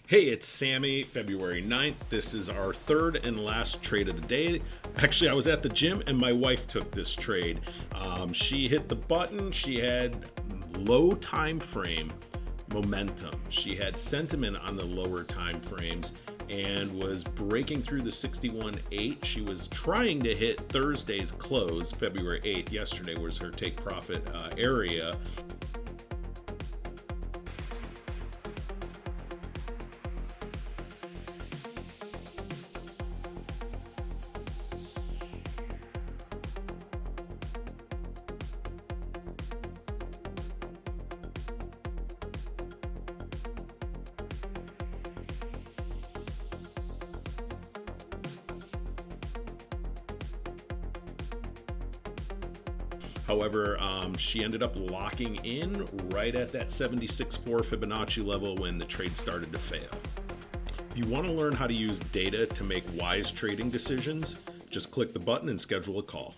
Hey, it's Sammy, February 9th. This is our third and last trade of the day. Actually, I was at the gym and my wife took this trade. She hit the button. She had low time frame momentum. She had sentiment on the lower time frames and was breaking through the 61.8. She was trying to hit Thursday's close, February 8th. Yesterday was her take profit area. However, she ended up locking in right at that 76.4 Fibonacci level when the trade started to fail. If you want to learn how to use data to make wise trading decisions, just click the button and schedule a call.